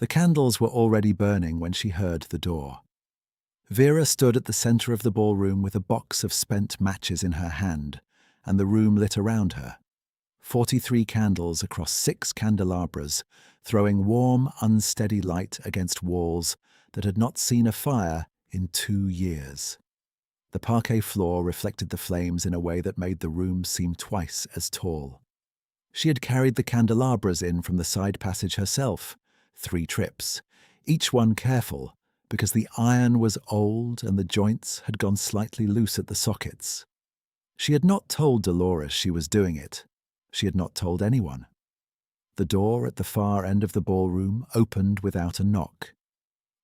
The candles were already burning when she heard the door. Vera stood at the center of the ballroom with a box of spent matches in her hand, and the room lit around her. 43 candles across 6 candelabras, throwing warm, unsteady light against walls that had not seen a fire in 2 years. The parquet floor reflected the flames in a way that made the room seem twice as tall. She had carried the candelabras in from the side passage herself, 3 trips, each one careful, because the iron was old and the joints had gone slightly loose at the sockets. She had not told Dolores she was doing it. She had not told anyone. The door at the far end of the ballroom opened without a knock.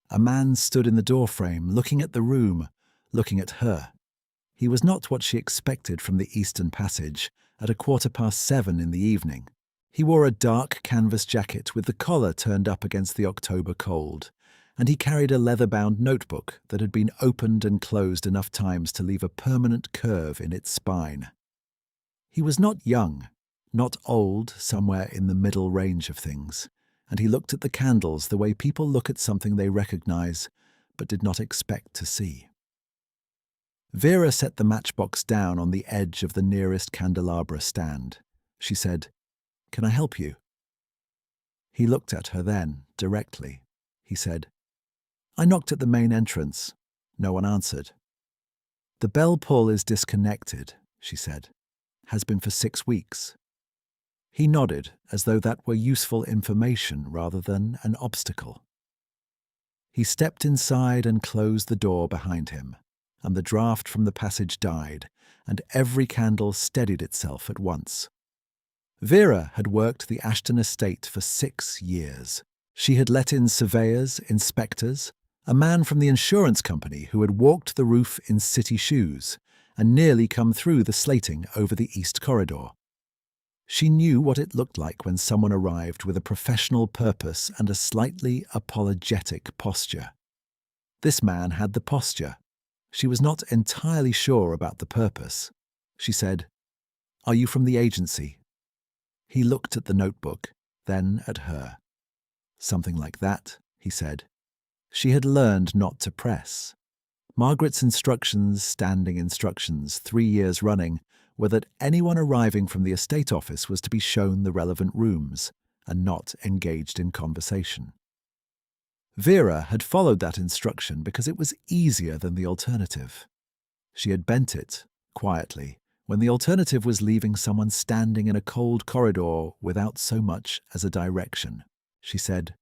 A man stood in the doorframe, looking at the room, looking at her. He was not what she expected from the Eastern Passage at 7:15 in the evening. He wore a dark canvas jacket with the collar turned up against the October cold, and he carried a leather-bound notebook that had been opened and closed enough times to leave a permanent curve in its spine. He was not young, not old, somewhere in the middle range of things, and he looked at the candles the way people look at something they recognize but did not expect to see. Vera set the matchbox down on the edge of the nearest candelabra stand. She said, "Can I help you?" He looked at her then, directly. He said, "I knocked at the main entrance. No one answered." "The bell pull is disconnected," she said. "Has been for 6 weeks." He nodded, as though that were useful information rather than an obstacle. He stepped inside and closed the door behind him, and the draft from the passage died, and every candle steadied itself at once. Vera had worked the Ashton estate for 6 years. She had let in surveyors, inspectors, a man from the insurance company who had walked the roof in city shoes and nearly come through the slating over the East Corridor. She knew what it looked like when someone arrived with a professional purpose and a slightly apologetic posture. This man had the posture. She was not entirely sure about the purpose. She said, "Are you from the agency?" He looked at the notebook, then at her. "Something like that," he said. She had learned not to press. Margaret's instructions, standing instructions, 3 years running, were that anyone arriving from the estate office was to be shown the relevant rooms and not engaged in conversation. Vera had followed that instruction because it was easier than the alternative. She had bent it, quietly, when the alternative was leaving someone standing in a cold corridor without so much as a direction. She said,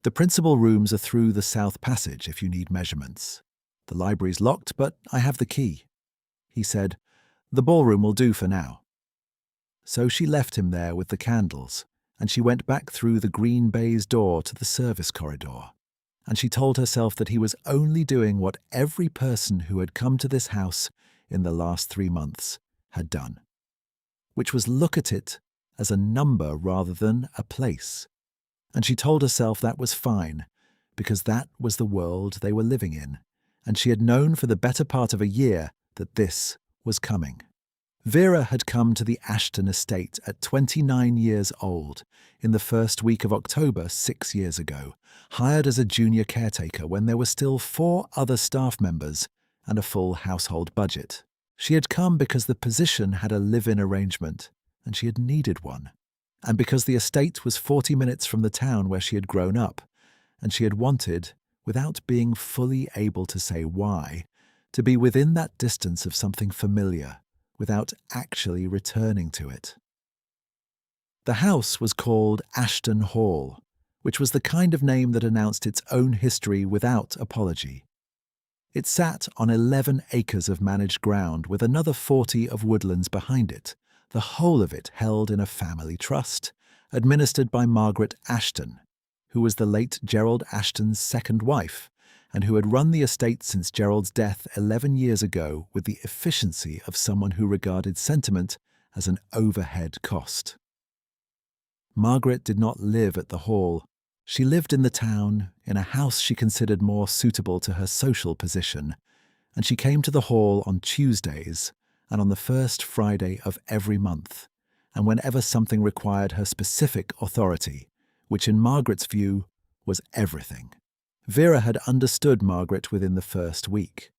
"The principal rooms are through the South Passage if you need measurements. The library's locked, but I have the key." He said, "The ballroom will do for now." So she left him there with the candles, and she went back through the green baize door to the service corridor. And she told herself that he was only doing what every person who had come to this house in the last 3 months had done, which was look at it as a number rather than a place. And she told herself that was fine, because that was the world they were living in, and she had known for the better part of a year that this was coming. Vera had come to the Ashton estate at 29 years old in the first week of October 6 years ago, hired as a junior caretaker when there were still 4 other staff members and a full household budget. She had come because the position had a live-in arrangement, and she had needed one, and because the estate was 40 minutes from the town where she had grown up, and she had wanted, without being fully able to say why, to be within that distance of something familiar, without actually returning to it. The house was called Ashton Hall, which was the kind of name that announced its own history without apology. It sat on 11 acres of managed ground with another 40 of woodlands behind it, the whole of it held in a family trust, administered by Margaret Ashton, who was the late Gerald Ashton's second wife, and who had run the estate since Gerald's death 11 years ago with the efficiency of someone who regarded sentiment as an overhead cost. Margaret did not live at the Hall. She lived in the town, in a house she considered more suitable to her social position, and she came to the Hall on Tuesdays and on the first Friday of every month, and whenever something required her specific authority, which in Margaret's view was everything. Vera had understood Margaret within the first week.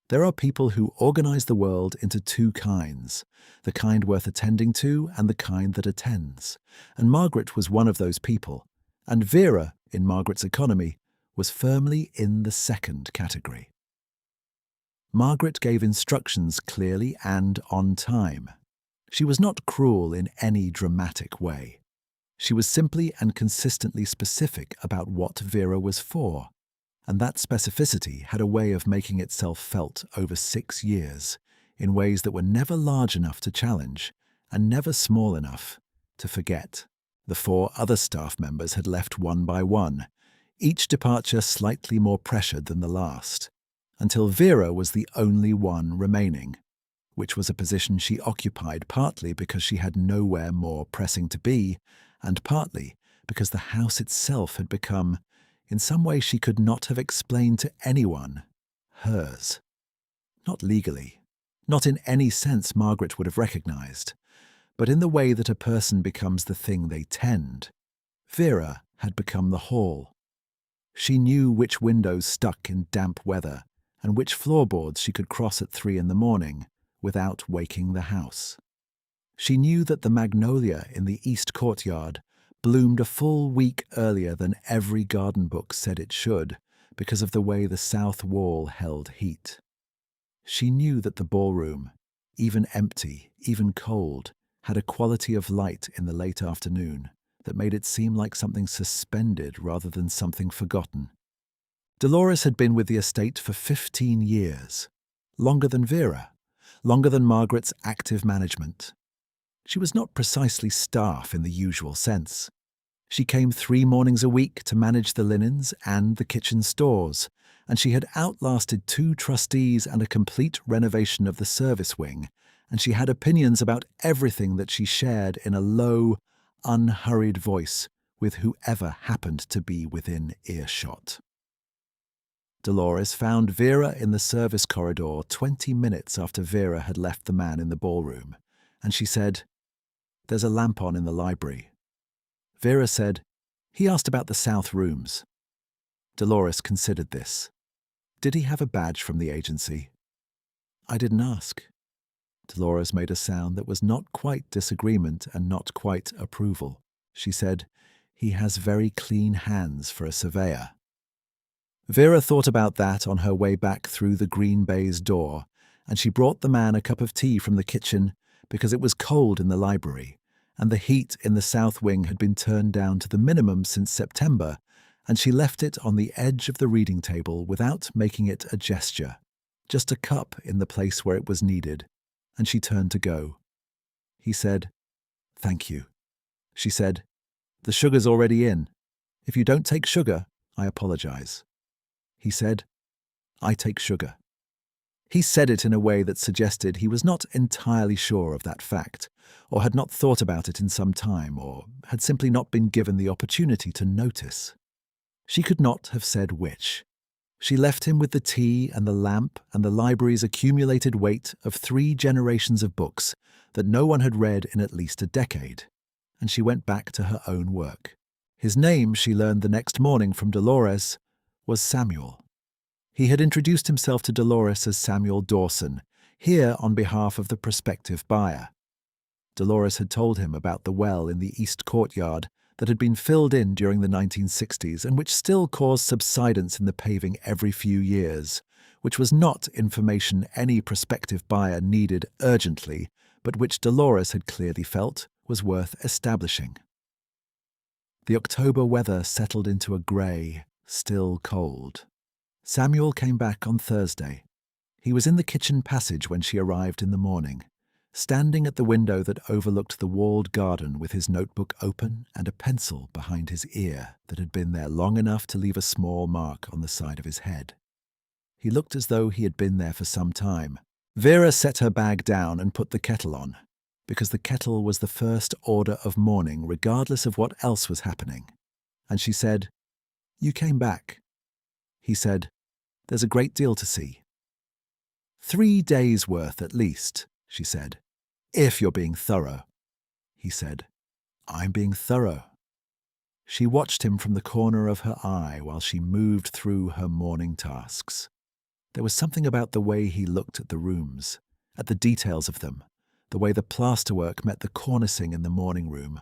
There are people who organize the world into two kinds, the kind worth attending to and the kind that attends. And Margaret was one of those people. And Vera, in Margaret's economy, was firmly in the second category. Margaret gave instructions clearly and on time. She was not cruel in any dramatic way. She was simply and consistently specific about what Vera was for. And that specificity had a way of making itself felt over 6 years, in ways that were never large enough to challenge and never small enough to forget. The 4 other staff members had left one by one, each departure slightly more pressured than the last, until Vera was the only one remaining, which was a position she occupied partly because she had nowhere more pressing to be, and partly because the house itself had become, in some way she could not have explained to anyone, hers. Not legally, not in any sense Margaret would have recognized, but in the way that a person becomes the thing they tend. Vera had become the hall. She knew which windows stuck in damp weather and which floorboards she could cross at 3 in the morning without waking the house. She knew that the magnolia in the east courtyard bloomed a full week earlier than every garden book said it should because of the way the south wall held heat. She knew that the ballroom, even empty, even cold, had a quality of light in the late afternoon that made it seem like something suspended rather than something forgotten. Dolores had been with the estate for 15 years, longer than Vera, longer than Margaret's active management. She was not precisely staff in the usual sense. She came 3 mornings a week to manage the linens and the kitchen stores, and she had outlasted 2 trustees and a complete renovation of the service wing, and she had opinions about everything that she shared in a low, unhurried voice with whoever happened to be within earshot. Dolores found Vera in the service corridor 20 minutes after Vera had left the man in the ballroom, and she said, "There's a lamp on in the library." Vera said, "He asked about the south rooms." Dolores considered this. Did he have a badge from the agency? "I didn't ask." Dolores made a sound that was not quite disagreement and not quite approval. She said, "He has very clean hands for a surveyor." Vera thought about that on her way back through the green baize door, and she brought the man a cup of tea from the kitchen because it was cold in the library, and the heat in the south wing had been turned down to the minimum since September, and she left it on the edge of the reading table without making it a gesture, just a cup in the place where it was needed, and she turned to go. He said, "Thank you." She said, "The sugar's already in. If you don't take sugar, I apologize." He said, "I take sugar." He said it in a way that suggested he was not entirely sure of that fact, or had not thought about it in some time, or had simply not been given the opportunity to notice. She could not have said which. She left him with the tea and the lamp and the library's accumulated weight of 3 generations of books that no one had read in at least a decade, and she went back to her own work. His name, she learned the next morning from Dolores, was Samuel. He had introduced himself to Dolores as Samuel Dawson, here on behalf of the prospective buyer. Dolores had told him about the well in the east courtyard that had been filled in during the 1960s and which still caused subsidence in the paving every few years, which was not information any prospective buyer needed urgently, but which Dolores had clearly felt was worth establishing. The October weather settled into a grey, still cold. Samuel came back on Thursday. He was in the kitchen passage when she arrived in the morning, standing at the window that overlooked the walled garden with his notebook open and a pencil behind his ear that had been there long enough to leave a small mark on the side of his head. He looked as though he had been there for some time. Vera set her bag down and put the kettle on, because the kettle was the first order of morning regardless of what else was happening. And she said, "You came back." He said, "There's a great deal to see." 3 days' worth at least, she said. "If you're being thorough." He said, "I'm being thorough." She watched him from the corner of her eye while she moved through her morning tasks. There was something about the way he looked at the rooms, at the details of them, the way the plasterwork met the cornicing in the morning room,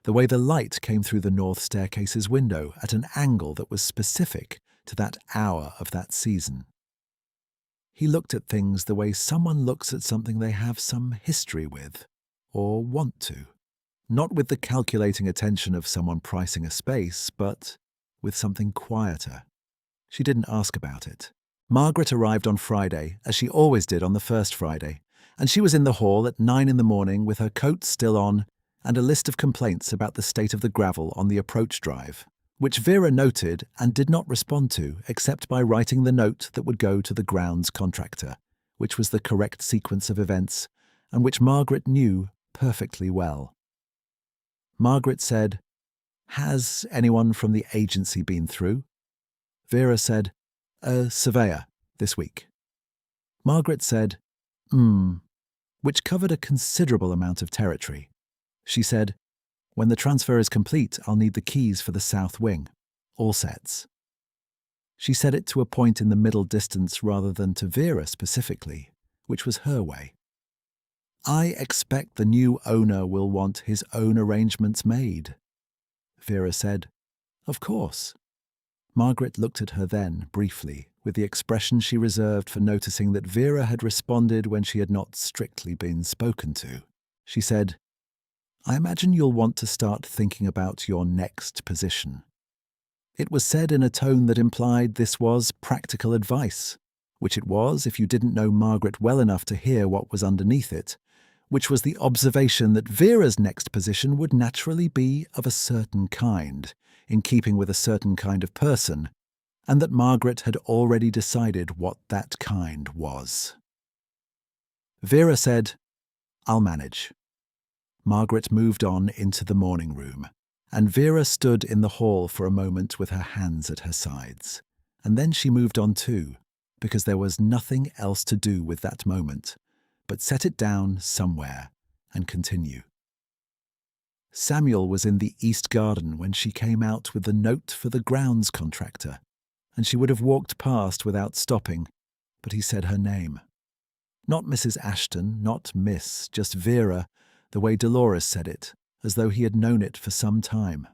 the way the light came through the north staircase's window at an angle that was specific to that hour of that season. He looked at things the way someone looks at something they have some history with, or want to. Not with the calculating attention of someone pricing a space, but with something quieter. She didn't ask about it. Margaret arrived on Friday, as she always did on the first Friday, and she was in the hall at 9 in the morning with her coat still on and a list of complaints about the state of the gravel on the approach drive, which Vera noted and did not respond to except by writing the note that would go to the grounds contractor, which was the correct sequence of events and which Margaret knew perfectly well. Margaret said, "Has anyone from the agency been through?" Vera said, "A surveyor, this week." Margaret said, which covered a considerable amount of territory. She said, "When the transfer is complete, I'll need the keys for the south wing. All sets." She said it to a point in the middle distance rather than to Vera specifically, which was her way. "I expect the new owner will want his own arrangements made." Vera said, "Of course." Margaret looked at her then, briefly, with the expression she reserved for noticing that Vera had responded when she had not strictly been spoken to. She said, "I imagine you'll want to start thinking about your next position." It was said in a tone that implied this was practical advice, which it was if you didn't know Margaret well enough to hear what was underneath it, which was the observation that Vera's next position would naturally be of a certain kind, in keeping with a certain kind of person, and that Margaret had already decided what that kind was. Vera said, "I'll manage." Margaret moved on into the morning room, and Vera stood in the hall for a moment with her hands at her sides. And then she moved on too, because there was nothing else to do with that moment, but set it down somewhere and continue. Samuel was in the east garden when she came out with the note for the grounds contractor, and she would have walked past without stopping, but he said her name. Not Mrs. Ashton, not Miss, just Vera, the way Dolores said it, as though he had known it for some time.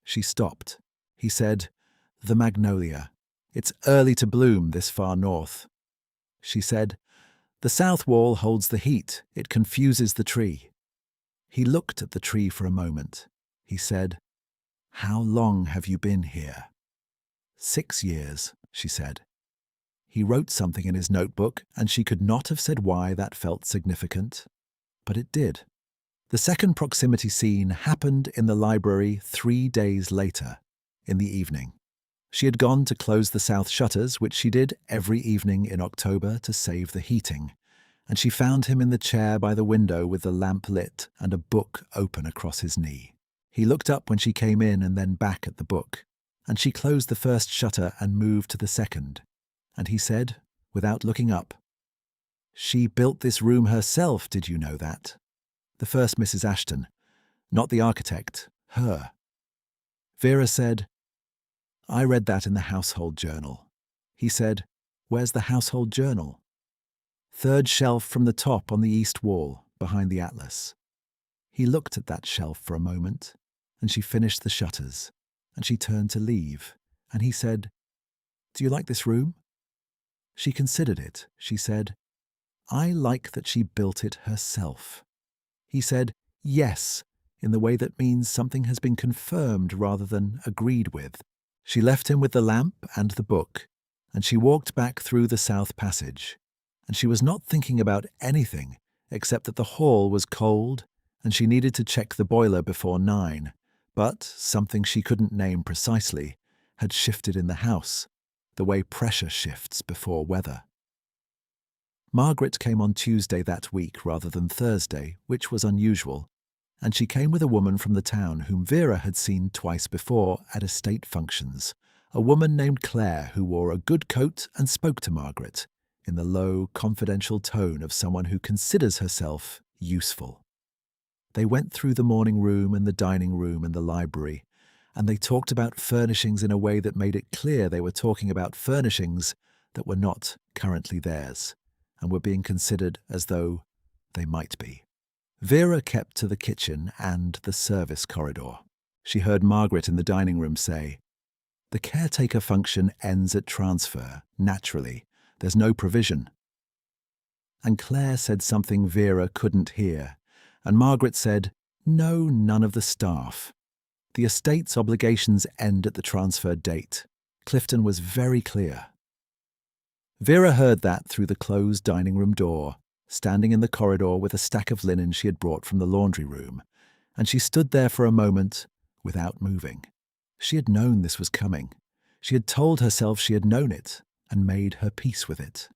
She stopped. He said, "The magnolia. It's early to bloom this far north." She said, "The south wall holds the heat. It confuses the tree." He looked at the tree for a moment. He said, "How long have you been here?" 6 years, she said. He wrote something in his notebook, and she could not have said why that felt significant. But it did. The second proximity scene happened in the library 3 days later, in the evening. She had gone to close the south shutters, which she did every evening in October to save the heating, and she found him in the chair by the window with the lamp lit and a book open across his knee. He looked up when she came in and then back at the book, and she closed the first shutter and moved to the second, and he said, without looking up, "She built this room herself, did you know that? The first Mrs. Ashton, not the architect, her." Vera said, "I read that in the household journal." He said, "Where's the household journal?" "Third shelf from the top on the east wall, behind the atlas." He looked at that shelf for a moment, and she finished the shutters, and she turned to leave, and he said, "Do you like this room?" She considered it. She said, "I like that she built it herself." He said, "Yes," in the way that means something has been confirmed rather than agreed with. She left him with the lamp and the book, and she walked back through the south passage, and she was not thinking about anything except that the hall was cold and she needed to check the boiler before 9, but something she couldn't name precisely had shifted in the house, the way pressure shifts before weather. Margaret came on Tuesday that week rather than Thursday, which was unusual, and she came with a woman from the town whom Vera had seen twice before at estate functions, a woman named Claire who wore a good coat and spoke to Margaret in the low, confidential tone of someone who considers herself useful. They went through the morning room and the dining room and the library, and they talked about furnishings in a way that made it clear they were talking about furnishings that were not currently theirs and were being considered as though they might be. Vera kept to the kitchen and the service corridor. She heard Margaret in the dining room say, "The caretaker function ends at transfer, naturally. There's no provision." And Claire said something Vera couldn't hear, and Margaret said, "No, none of the staff. The estate's obligations end at the transfer date." Clifton was very clear. Vera heard that through the closed dining room door, standing in the corridor with a stack of linen she had brought from the laundry room, and she stood there for a moment without moving. She had known this was coming. She had told herself she had known it and made her peace with it.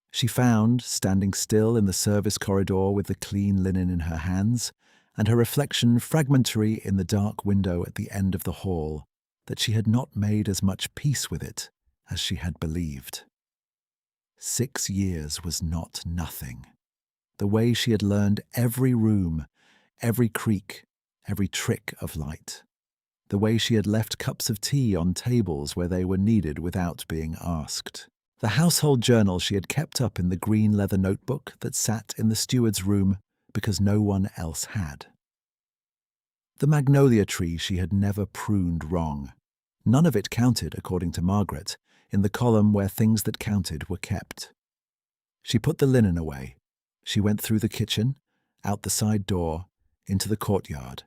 She found, standing still in the service corridor with the clean linen in her hands, and her reflection fragmentary in the dark window at the end of the hall, that she had not made as much peace with it as she had believed. 6 years was not nothing. The way she had learned every room, every creak, every trick of light. The way she had left cups of tea on tables where they were needed without being asked. The household journal she had kept up in the green leather notebook that sat in the steward's room because no one else had. The magnolia tree she had never pruned wrong. None of it counted, according to Margaret, in the column where things that counted were kept. She put the linen away. She went through the kitchen, out the side door, into the courtyard,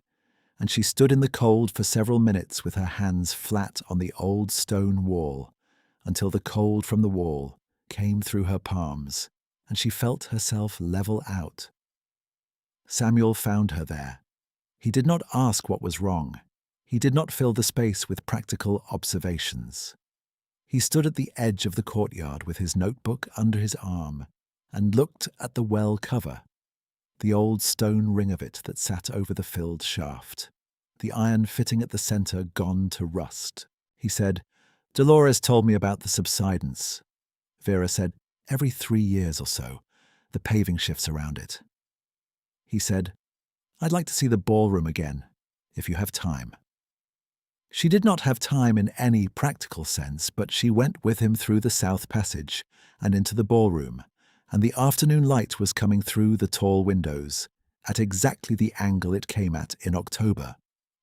and she stood in the cold for several minutes with her hands flat on the old stone wall, until the cold from the wall came through her palms, and she felt herself level out. Samuel found her there. He did not ask what was wrong. He did not fill the space with practical observations. He stood at the edge of the courtyard with his notebook under his arm and looked at the well cover, the old stone ring of it that sat over the filled shaft, the iron fitting at the centre gone to rust. He said, "Dolores told me about the subsidence." Vera said, "Every 3 years or so, the paving shifts around it." He said, "I'd like to see the ballroom again, if you have time." She did not have time in any practical sense, but she went with him through the south passage and into the ballroom, and the afternoon light was coming through the tall windows, at exactly the angle it came at in October,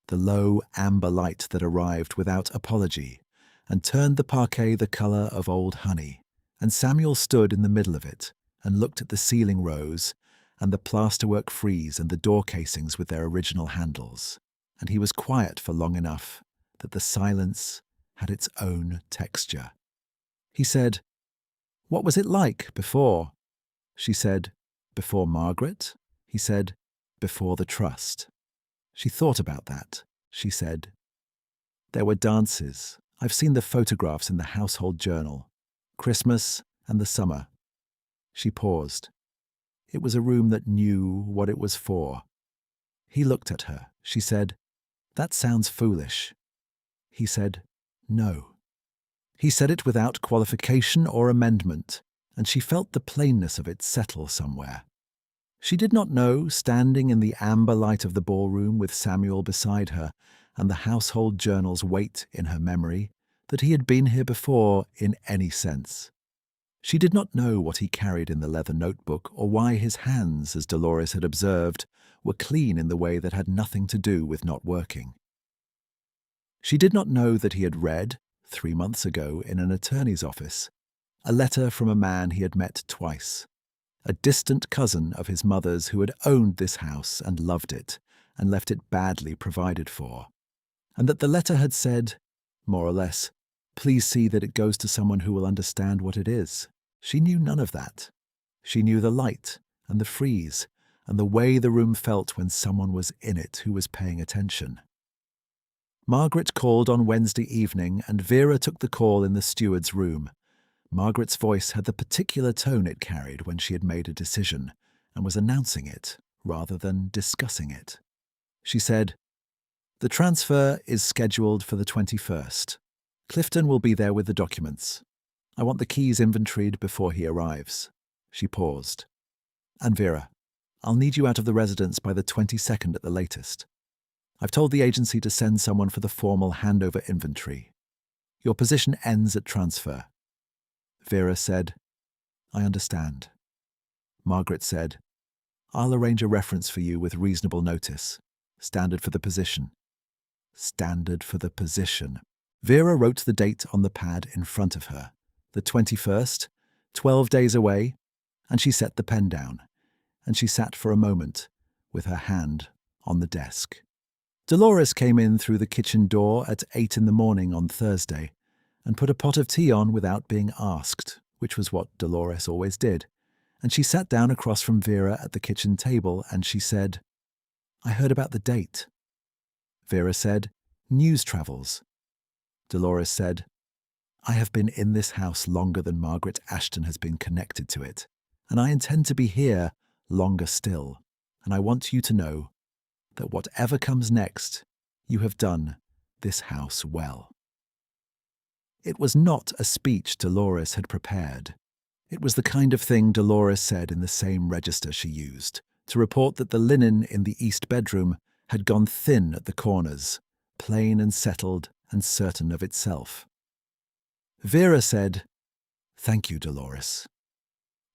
the low amber light that arrived without apology, and turned the parquet the colour of old honey, and Samuel stood in the middle of it and looked at the ceiling rows and the plasterwork frieze and the door casings with their original handles, and he was quiet for long enough that the silence had its own texture. He said, "What was it like before?" She said, "Before Margaret?" He said, "Before the trust." She thought about that. She said, "There were dances. I've seen the photographs in the household journal. Christmas and the summer." She paused. It was a room that knew what it was for. He looked at her. She said, "That sounds foolish." He said, "No." He said it without qualification or amendment, and she felt the plainness of it settle somewhere. She did not know, standing in the amber light of the ballroom with Samuel beside her and the household journal's weight in her memory, that he had been here before in any sense. She did not know what he carried in the leather notebook or why his hands, as Dolores had observed, were clean in the way that had nothing to do with not working. She did not know that he had read, 3 months ago in an attorney's office, a letter from a man he had met twice, a distant cousin of his mother's who had owned this house and loved it and left it badly provided for, and that the letter had said, more or less, "Please see that it goes to someone who will understand what it is." She knew none of that. She knew the light and the frieze and the way the room felt when someone was in it who was paying attention. Margaret called on Wednesday evening, and Vera took the call in the steward's room. Margaret's voice had the particular tone it carried when she had made a decision and was announcing it rather than discussing it. She said, "The transfer is scheduled for the 21st. Clifton will be there with the documents. I want the keys inventoried before he arrives." She paused. "And Vera, I'll need you out of the residence by the 22nd at the latest. I've told the agency to send someone for the formal handover inventory. Your position ends at transfer. Vera said, I understand. Margaret said, I'll arrange a reference for you with reasonable notice. Standard for the position. Standard for the position. Vera wrote the date on the pad in front of her. The 21st, 12 days away, and she set the pen down, and she sat for a moment with her hand on the desk. Dolores came in through the kitchen door at 8 in the morning on Thursday and put a pot of tea on without being asked, which was what Dolores always did. And she sat down across from Vera at the kitchen table and she said, I heard about the date. Vera said, News travels. Dolores said, I have been in this house longer than Margaret Ashton has been connected to it, and I intend to be here longer still, and I want you to know that whatever comes next, you have done this house well. It was not a speech Dolores had prepared. It was the kind of thing Dolores said in the same register she used, to report that the linen in the east bedroom had gone thin at the corners, plain and settled and certain of itself. Vera said, Thank you, Dolores.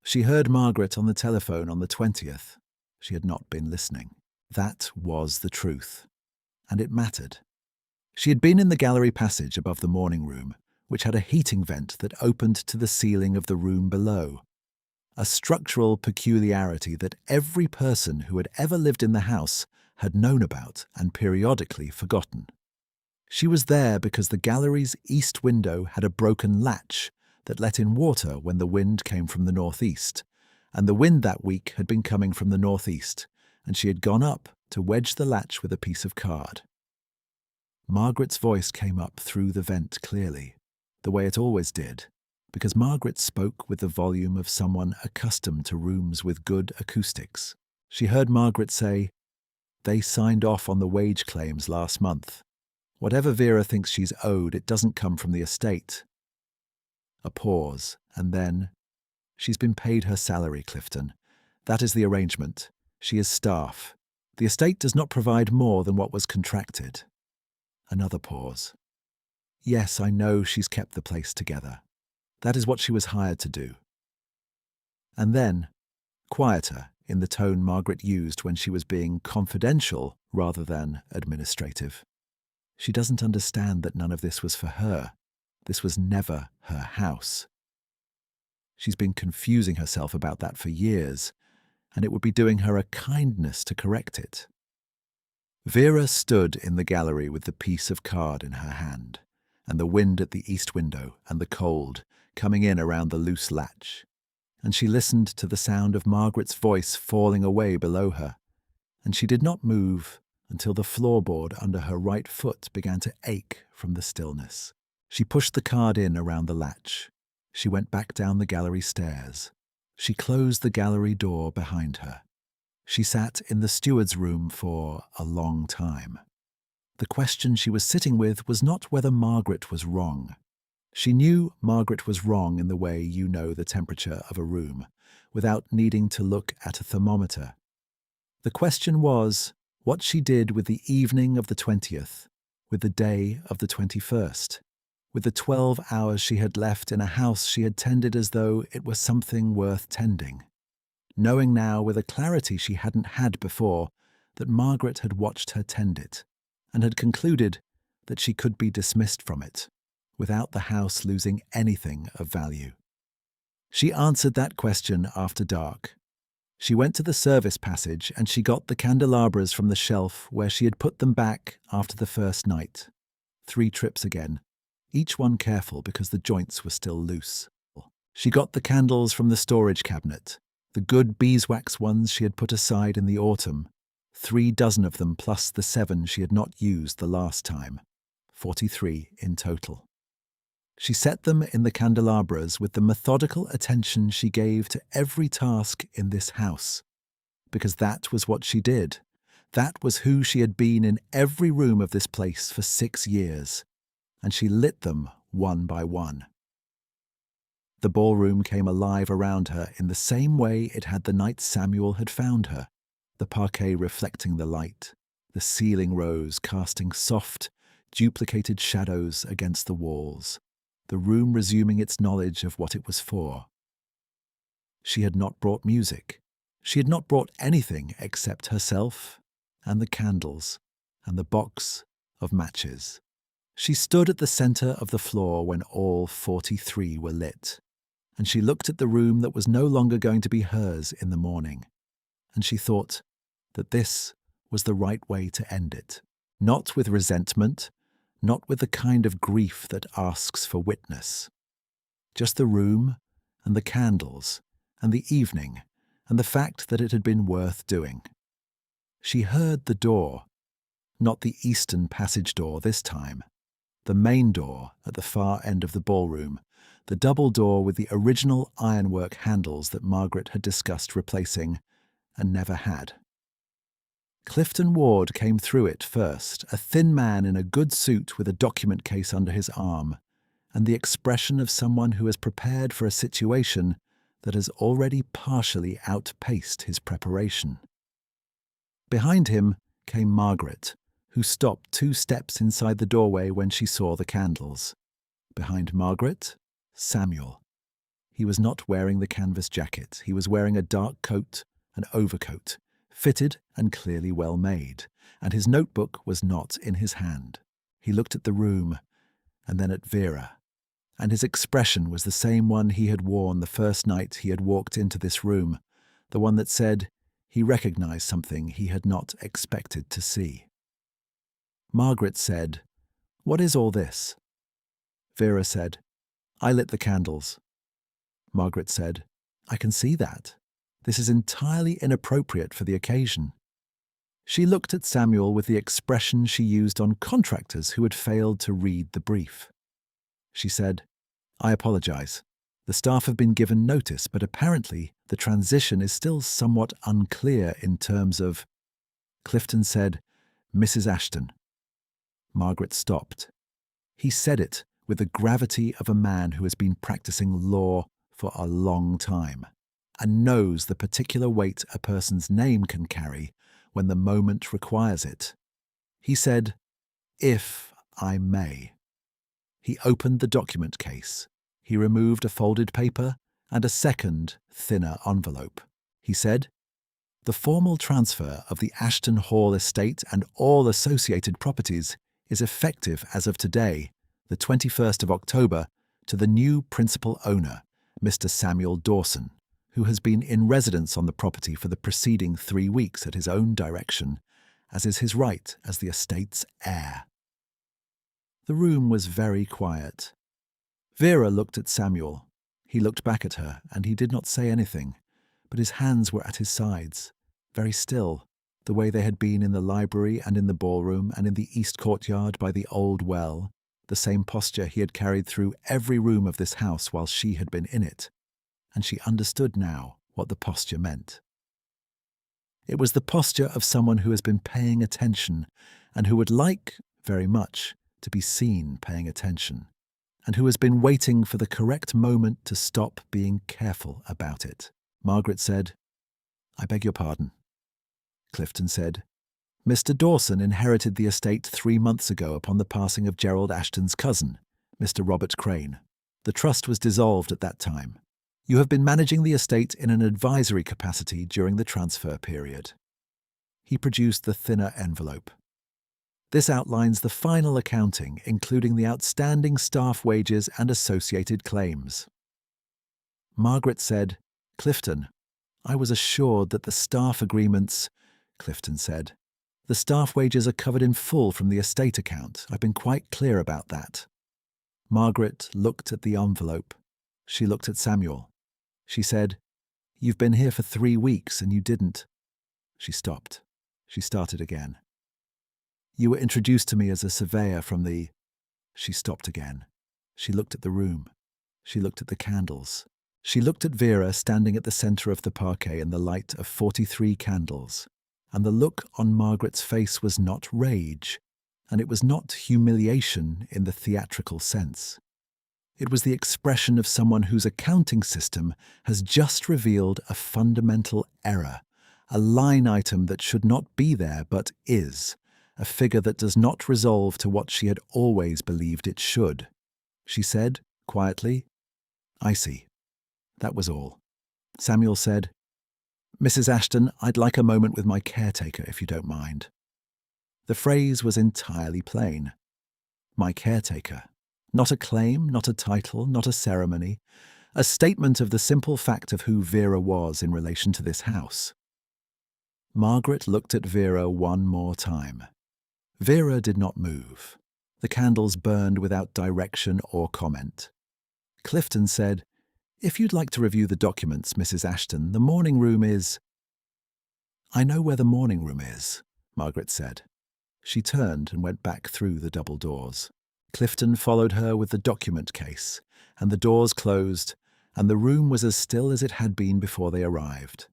She heard Margaret on the telephone on the 20th. She had not been listening. That was the truth, and it mattered. She had been in the gallery passage above the morning room, which had a heating vent that opened to the ceiling of the room below, a structural peculiarity that every person who had ever lived in the house had known about and periodically forgotten. She was there because the gallery's east window had a broken latch that let in water when the wind came from the northeast, and the wind that week had been coming from the northeast, and she had gone up to wedge the latch with a piece of card. Margaret's voice came up through the vent clearly, the way it always did, because Margaret spoke with the volume of someone accustomed to rooms with good acoustics. She heard Margaret say, They signed off on the wage claims last month. Whatever Vera thinks she's owed, it doesn't come from the estate. A pause, and then, She's been paid her salary, Clifton. That is the arrangement. She is staff. The estate does not provide more than what was contracted. Another pause. Yes, I know she's kept the place together. That is what she was hired to do. And then, quieter, in the tone Margaret used when she was being confidential rather than administrative. She doesn't understand that none of this was for her. This was never her house. She's been confusing herself about that for years, and it would be doing her a kindness to correct it. Vera stood in the gallery with the piece of card in her hand, and the wind at the east window and the cold coming in around the loose latch, and she listened to the sound of Margaret's voice falling away below her, and she did not move until the floorboard under her right foot began to ache from the stillness. She pushed the card in around the latch. She went back down the gallery stairs. She closed the gallery door behind her. She sat in the steward's room for a long time. The question she was sitting with was not whether Margaret was wrong. She knew Margaret was wrong in the way you know the temperature of a room, without needing to look at a thermometer. The question was what she did with the evening of the 20th, with the day of the 21st, with the 12 hours she had left in a house she had tended as though it were something worth tending, knowing now with a clarity she hadn't had before that Margaret had watched her tend it, and had concluded that she could be dismissed from it, without the house losing anything of value. She answered that question after dark. She went to the service passage and she got the candelabras from the shelf where she had put them back after the first night. 3 trips again, each one careful because the joints were still loose. She got the candles from the storage cabinet, the good beeswax ones she had put aside in the autumn, 3 dozen of them plus the 7 she had not used the last time, 43 in total. She set them in the candelabras with the methodical attention she gave to every task in this house, because that was what she did. That was who she had been in every room of this place for 6 years, and she lit them one by one. The ballroom came alive around her in the same way it had the night Samuel had found her, the parquet reflecting the light, The ceiling rose, casting soft, duplicated shadows against the walls, the room resuming its knowledge of what it was for. She had not brought music. She had not brought anything except herself and the candles and the box of matches. She stood at the center of the floor when all 43 were lit, and she looked at the room that was no longer going to be hers in the morning, and she thought that this was the right way to end it. Not with resentment, not with the kind of grief that asks for witness. Just the room and the candles and the evening and the fact that it had been worth doing. She heard the door, not the eastern passage door this time, the main door at the far end of the ballroom, the double door with the original ironwork handles that Margaret had discussed replacing and never had. Clifton Ward came through it first, a thin man in a good suit with a document case under his arm, and the expression of someone who has prepared for a situation that has already partially outpaced his preparation. Behind him came Margaret, who stopped 2 steps inside the doorway when she saw the candles. Behind Margaret, Samuel. He was not wearing the canvas jacket. He was wearing a dark coat, an overcoat, fitted and clearly well made, and his notebook was not in his hand. He looked at the room, and then at Vera, and his expression was the same one he had worn the first night he had walked into this room, the one that said he recognized something he had not expected to see. Margaret said, "What is all this?" Vera said, "I lit the candles." Margaret said, "I can see that. This is entirely inappropriate for the occasion." She looked at Samuel with the expression she used on contractors who had failed to read the brief. She said, "I apologize. The staff have been given notice, but apparently the transition is still somewhat unclear in terms of—" Clifton said, "Mrs. Ashton." Margaret stopped. He said it with the gravity of a man who has been practicing law for a long time and knows the particular weight a person's name can carry when the moment requires it. He said, "If I may." He opened the document case. He removed a folded paper and a second, thinner envelope. He said, "The formal transfer of the Ashton Hall estate and all associated properties is effective as of today, the 21st of October, to the new principal owner, Mr. Samuel Dawson, who has been in residence on the property for the preceding 3 weeks at his own direction, as is his right as the estate's heir." The room was very quiet. Vera looked at Samuel. He looked back at her, and he did not say anything, but his hands were at his sides, very still, the way they had been in the library and in the ballroom and in the east courtyard by the old well, the same posture he had carried through every room of this house while she had been in it, and she understood now what the posture meant. It was the posture of someone who has been paying attention and who would like, very much, to be seen paying attention, and who has been waiting for the correct moment to stop being careful about it. Margaret said, "I beg your pardon." Clifton said, "Mr. Dawson inherited the estate 3 months ago upon the passing of Gerald Ashton's cousin, Mr. Robert Crane. The trust was dissolved at that time. You have been managing the estate in an advisory capacity during the transfer period." He produced the thinner envelope. "This outlines the final accounting, including the outstanding staff wages and associated claims." Margaret said, "Clifton, I was assured that the staff agreements—" Clifton said, "The staff wages are covered in full from the estate account. I've been quite clear about that." Margaret looked at the envelope. She looked at Samuel. She said, "You've been here for 3 weeks and you didn't—" She stopped. She started again. "You were introduced to me as a surveyor from the—" She stopped again. She looked at the room. She looked at the candles. She looked at Vera standing at the center of the parquet in the light of 43 candles. And the look on Margaret's face was not rage, and it was not humiliation in the theatrical sense. It was the expression of someone whose accounting system has just revealed a fundamental error, a line item that should not be there but is, a figure that does not resolve to what she had always believed it should. She said, quietly, "I see." That was all. Samuel said, "Mrs. Ashton, I'd like a moment with my caretaker, if you don't mind." The phrase was entirely plain. My caretaker. Not a claim, not a title, not a ceremony. A statement of the simple fact of who Vera was in relation to this house. Margaret looked at Vera one more time. Vera did not move. The candles burned without direction or comment. Clifton said, "If you'd like to review the documents, Mrs. Ashton, the morning room is—" "I know where the morning room is," Margaret said. She turned and went back through the double doors. Clifton followed her with the document case, and the doors closed, and the room was as still as it had been before they arrived.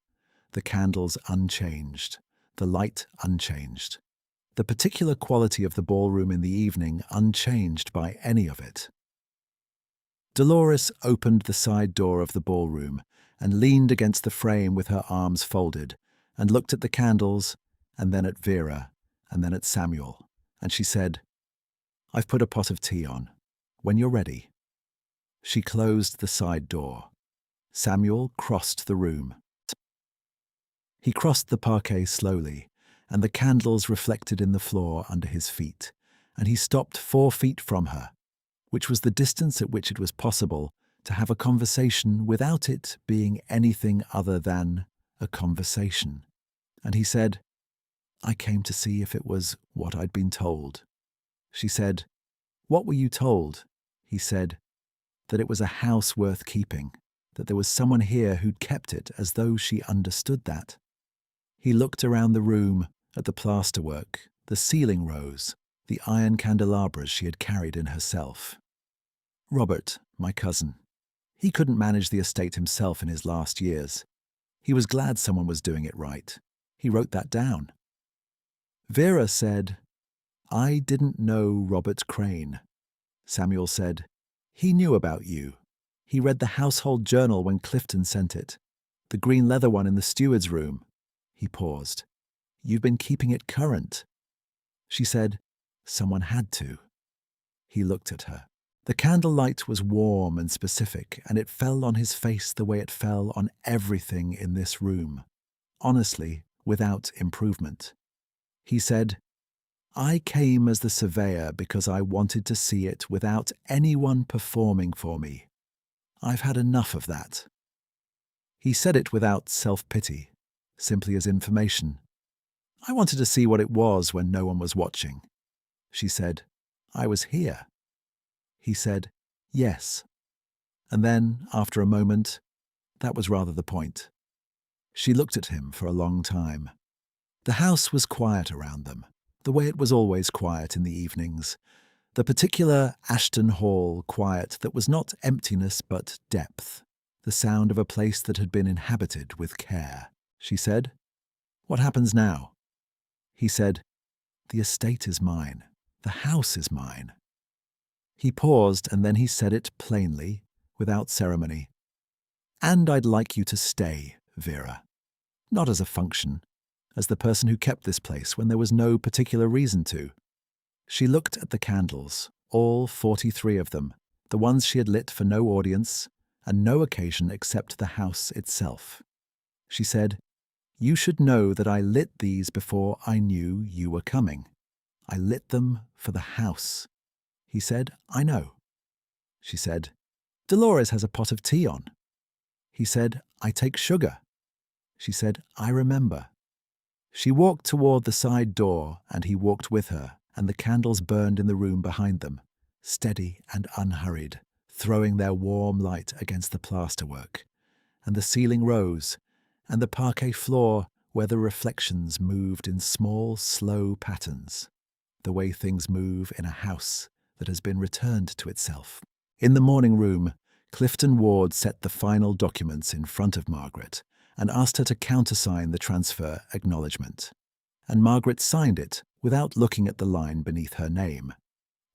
The candles unchanged, the light unchanged, the particular quality of the ballroom in the evening unchanged by any of it. Dolores opened the side door of the ballroom and leaned against the frame with her arms folded, and looked at the candles, and then at Vera, and then at Samuel, and she said, "I've put a pot of tea on. When you're ready." She closed the side door. Samuel crossed the room. He crossed the parquet slowly, and the candles reflected in the floor under his feet, and he stopped 4 feet from her, which was the distance at which it was possible to have a conversation without it being anything other than a conversation. And he said, "I came to see if it was what I'd been told." She said, "What were you told?" He said, "That it was a house worth keeping, that there was someone here who'd kept it as though she understood that." He looked around the room at the plasterwork, the ceiling rose, the iron candelabras she had carried in herself. "Robert, my cousin. He couldn't manage the estate himself in his last years. He was glad someone was doing it right. He wrote that down." Vera said, "I didn't know Robert Crane." Samuel said, "He knew about you. He read the household journal when Clifton sent it. The green leather one in the steward's room." He paused. "You've been keeping it current." She said, "Someone had to." He looked at her. The candlelight was warm and specific, and it fell on his face the way it fell on everything in this room. Honestly, without improvement. He said, "I came as the surveyor because I wanted to see it without anyone performing for me. I've had enough of that." He said it without self-pity, simply as information. "I wanted to see what it was when no one was watching." She said, "I was here." He said, "Yes." And then, after a moment, that was rather the point. She looked at him for a long time. The house was quiet around them, the way it was always quiet in the evenings, the particular Ashton Hall quiet that was not emptiness but depth, the sound of a place that had been inhabited with care. She said, "What happens now?" He said, "The estate is mine. The house is mine." He paused, and then he said it plainly, without ceremony. "And I'd like you to stay, Vera. Not as a function, as the person who kept this place when there was no particular reason to." She looked at the candles, all 43 of them, the ones she had lit for no audience and no occasion except the house itself. She said, "You should know that I lit these before I knew you were coming. I lit them for the house." He said, "I know." She said, "Dolores has a pot of tea on." He said, "I take sugar." She said, "I remember." She walked toward the side door, and he walked with her, and the candles burned in the room behind them, steady and unhurried, throwing their warm light against the plasterwork, and the ceiling rose, and the parquet floor where the reflections moved in small, slow patterns, the way things move in a house that has been returned to itself. In the morning room, Clifton Ward set the final documents in front of Margaret and asked her to countersign the transfer acknowledgement, and Margaret signed it without looking at the line beneath her name,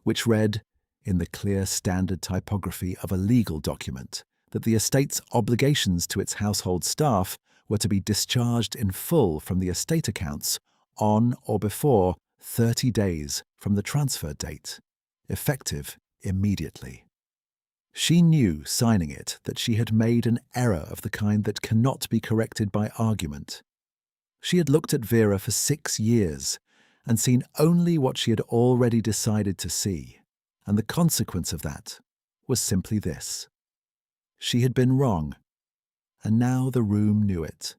which read, in the clear standard typography of a legal document, that the estate's obligations to its household staff were to be discharged in full from the estate accounts on or before 30 days from the transfer date, effective immediately. She knew, signing it, that she had made an error of the kind that cannot be corrected by argument. She had looked at Vera for 6 years and seen only what she had already decided to see, and the consequence of that was simply this. She had been wrong, and now the room knew it,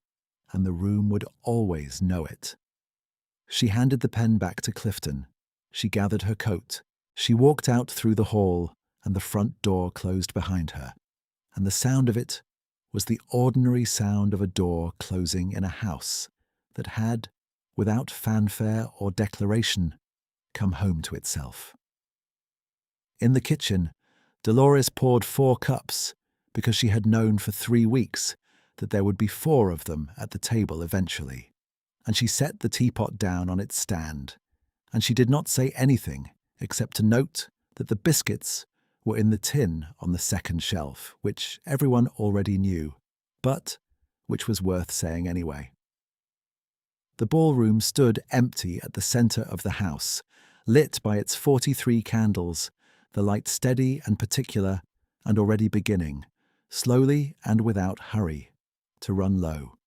and the room would always know it. She handed the pen back to Clifton. She gathered her coat. She walked out through the hall, and the front door closed behind her, and the sound of it was the ordinary sound of a door closing in a house that had, without fanfare or declaration, come home to itself. In the kitchen, Dolores poured 4 cups because she had known for 3 weeks that there would be 4 of them at the table eventually, and she set the teapot down on its stand, and she did not say anything except to note that the biscuits were in the tin on the second shelf, which everyone already knew, but which was worth saying anyway. The ballroom stood empty at the centre of the house, lit by its 43 candles, the light steady and particular and already beginning, slowly and without hurry, to run low.